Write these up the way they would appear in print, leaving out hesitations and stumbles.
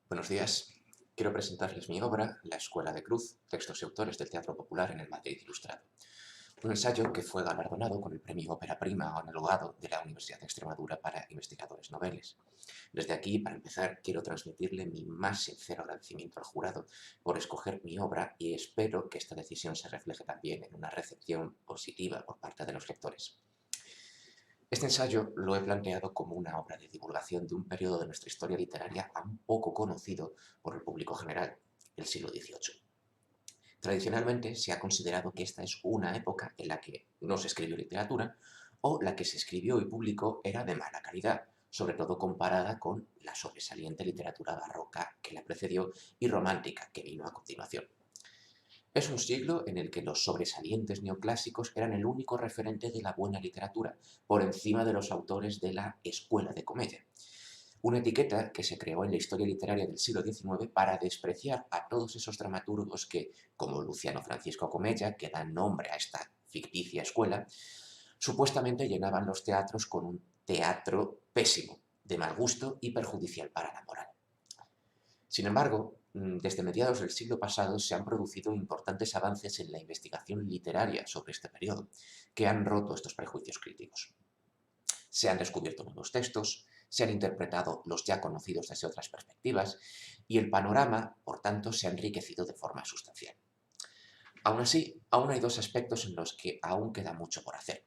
Buenos días. Quiero presentarles mi obra, La Escuela de Cruz, textos y autores del teatro popular en el Madrid Ilustrado. Un ensayo que fue galardonado con el premio Ópera Prima homologado de la Universidad de Extremadura para investigadores noveles. Desde aquí, para empezar, quiero transmitirle mi más sincero agradecimiento al jurado por escoger mi obra y espero que esta decisión se refleje también en una recepción positiva por parte de los lectores. Este ensayo lo he planteado como una obra de divulgación de un periodo de nuestra historia literaria aún poco conocido por el público general, el siglo XVIII. Tradicionalmente se ha considerado que esta es una época en la que no se escribió literatura o la que se escribió y publicó era de mala calidad, sobre todo comparada con la sobresaliente literatura barroca que la precedió y romántica que vino a continuación. Es un siglo en el que los sobresalientes neoclásicos eran el único referente de la buena literatura, por encima de los autores de la escuela de comedia. Una etiqueta que se creó en la historia literaria del siglo XIX para despreciar a todos esos dramaturgos que, como Luciano Francisco Comella, que dan nombre a esta ficticia escuela, supuestamente llenaban los teatros con un teatro pésimo, de mal gusto y perjudicial para la moral. Sin embargo, desde mediados del siglo pasado se han producido importantes avances en la investigación literaria sobre este periodo, que han roto estos prejuicios críticos. Se han descubierto nuevos textos, se han interpretado los ya conocidos desde otras perspectivas y el panorama, por tanto, se ha enriquecido de forma sustancial. Aún así, aún hay dos aspectos en los que aún queda mucho por hacer.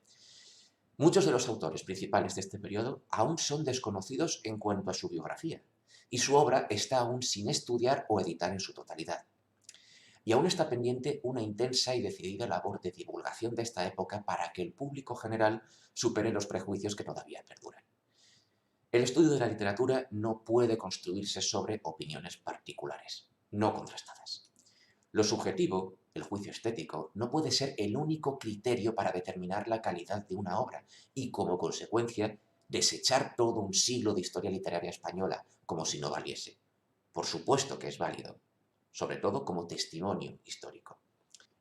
Muchos de los autores principales de este periodo aún son desconocidos en cuanto a su biografía, y su obra está aún sin estudiar o editar en su totalidad. Y aún está pendiente una intensa y decidida labor de divulgación de esta época para que el público general supere los prejuicios que todavía perduran. El estudio de la literatura no puede construirse sobre opiniones particulares, no contrastadas. Lo subjetivo, el juicio estético, no puede ser el único criterio para determinar la calidad de una obra y, como consecuencia, desechar todo un siglo de historia literaria española como si no valiese. Por supuesto que es válido, sobre todo como testimonio histórico.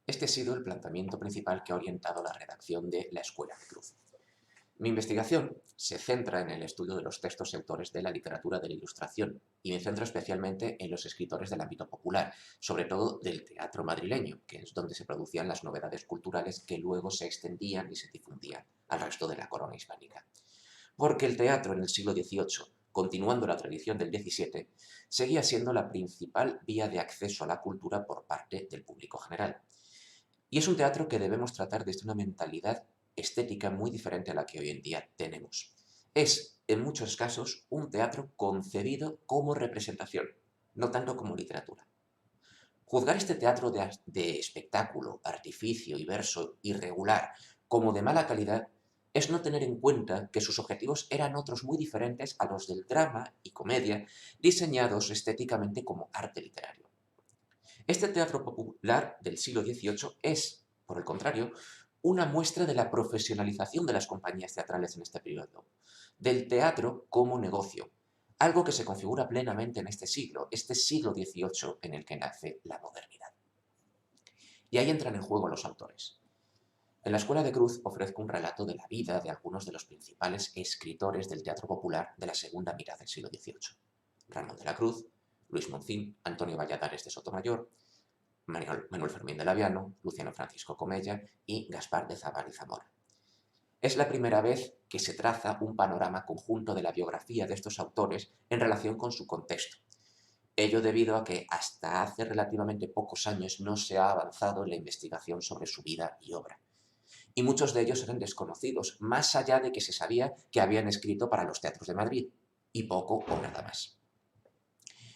Este ha sido el planteamiento principal que ha orientado la redacción de La Escuela de Cruz. Mi investigación se centra en el estudio de los textos y autores de la literatura de la Ilustración y me centro especialmente en los escritores del ámbito popular, sobre todo del teatro madrileño, que es donde se producían las novedades culturales que luego se extendían y se difundían al resto de la corona hispánica. Porque el teatro en el siglo XVIII, continuando la tradición del XVII, seguía siendo la principal vía de acceso a la cultura por parte del público general. Y es un teatro que debemos tratar desde una mentalidad estética muy diferente a la que hoy en día tenemos. Es, en muchos casos, un teatro concebido como representación, no tanto como literatura. Juzgar este teatro de espectáculo, artificio y verso irregular como de mala calidad es no tener en cuenta que sus objetivos eran otros muy diferentes a los del drama y comedia diseñados estéticamente como arte literario. Este teatro popular del siglo XVIII es, por el contrario, una muestra de la profesionalización de las compañías teatrales en este periodo, del teatro como negocio, algo que se configura plenamente en este siglo XVIII en el que nace la modernidad. Y ahí entran en juego los autores. En la Escuela de Cruz ofrezco un relato de la vida de algunos de los principales escritores del teatro popular de la segunda mitad del siglo XVIII. Ramón de la Cruz, Luis Moncín, Antonio Valladares de Sotomayor, Manuel Fermín de Laviano, Luciano Francisco Comella y Gaspar de Zabal y Zamora. Es la primera vez que se traza un panorama conjunto de la biografía de estos autores en relación con su contexto. Ello debido a que hasta hace relativamente pocos años no se ha avanzado en la investigación sobre su vida y obra. Y muchos de ellos eran desconocidos, más allá de que se sabía que habían escrito para los teatros de Madrid, y poco o nada más.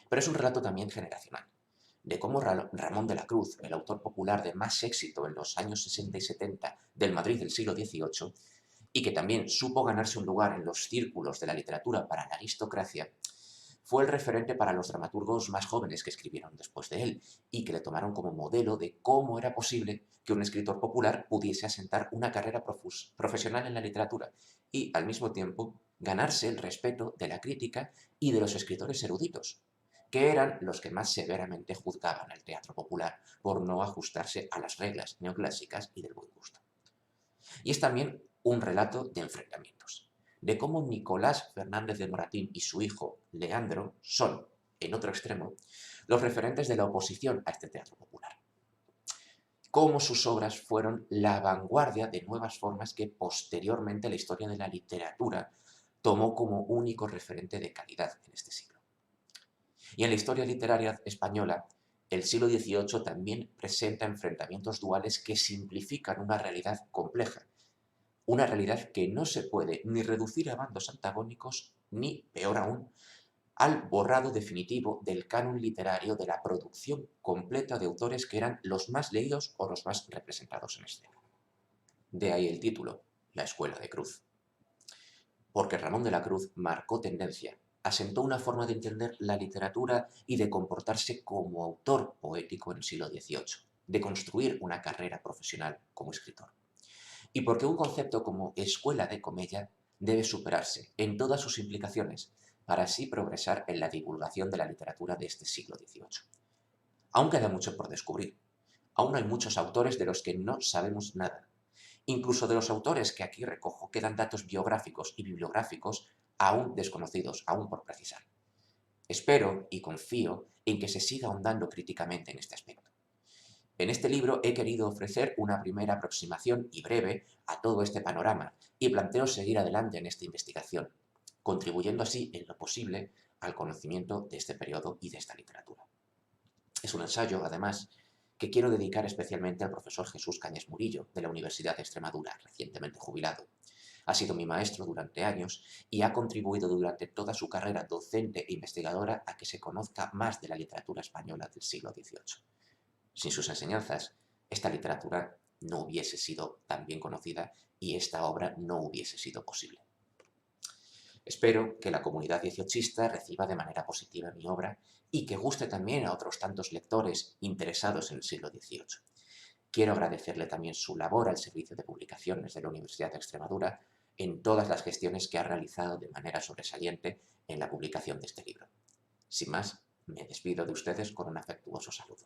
Pero es un relato también generacional, de cómo Ramón de la Cruz, el autor popular de más éxito en los años 60 y 70 del Madrid del siglo XVIII, y que también supo ganarse un lugar en los círculos de la literatura para la aristocracia, fue el referente para los dramaturgos más jóvenes que escribieron después de él y que le tomaron como modelo de cómo era posible que un escritor popular pudiese asentar una carrera profesional en la literatura y, al mismo tiempo, ganarse el respeto de la crítica y de los escritores eruditos, que eran los que más severamente juzgaban al teatro popular por no ajustarse a las reglas neoclásicas y del buen gusto. Y es también un relato de enfrentamientos, de cómo Nicolás Fernández de Moratín y su hijo Leandro son, en otro extremo, los referentes de la oposición a este teatro popular. Cómo sus obras fueron la vanguardia de nuevas formas que posteriormente la historia de la literatura tomó como único referente de calidad en este siglo. Y en la historia literaria española, el siglo XVIII también presenta enfrentamientos duales que simplifican una realidad compleja, una realidad que no se puede ni reducir a bandos antagónicos, ni, peor aún, al borrado definitivo del canon literario de la producción completa de autores que eran los más leídos o los más representados en escena. De ahí el título, La Escuela de Cruz. Porque Ramón de la Cruz marcó tendencia, asentó una forma de entender la literatura y de comportarse como autor poético en el siglo XVIII, de construir una carrera profesional como escritor. Y porque un concepto como escuela de comedia debe superarse en todas sus implicaciones para así progresar en la divulgación de la literatura de este siglo XVIII. Aún queda mucho por descubrir. Aún hay muchos autores de los que no sabemos nada. Incluso de los autores que aquí recojo quedan datos biográficos y bibliográficos aún desconocidos, aún por precisar. Espero y confío en que se siga ahondando críticamente en este aspecto. En este libro he querido ofrecer una primera aproximación y breve a todo este panorama y planteo seguir adelante en esta investigación, contribuyendo así en lo posible al conocimiento de este periodo y de esta literatura. Es un ensayo, además, que quiero dedicar especialmente al profesor Jesús Cañas Murillo, de la Universidad de Extremadura, recientemente jubilado. Ha sido mi maestro durante años y ha contribuido durante toda su carrera docente e investigadora a que se conozca más de la literatura española del siglo XVIII. Sin sus enseñanzas, esta literatura no hubiese sido tan bien conocida y esta obra no hubiese sido posible. Espero que la comunidad dieciochista reciba de manera positiva mi obra y que guste también a otros tantos lectores interesados en el siglo XVIII. Quiero agradecerle también su labor al Servicio de Publicaciones de la Universidad de Extremadura en todas las gestiones que ha realizado de manera sobresaliente en la publicación de este libro. Sin más, me despido de ustedes con un afectuoso saludo.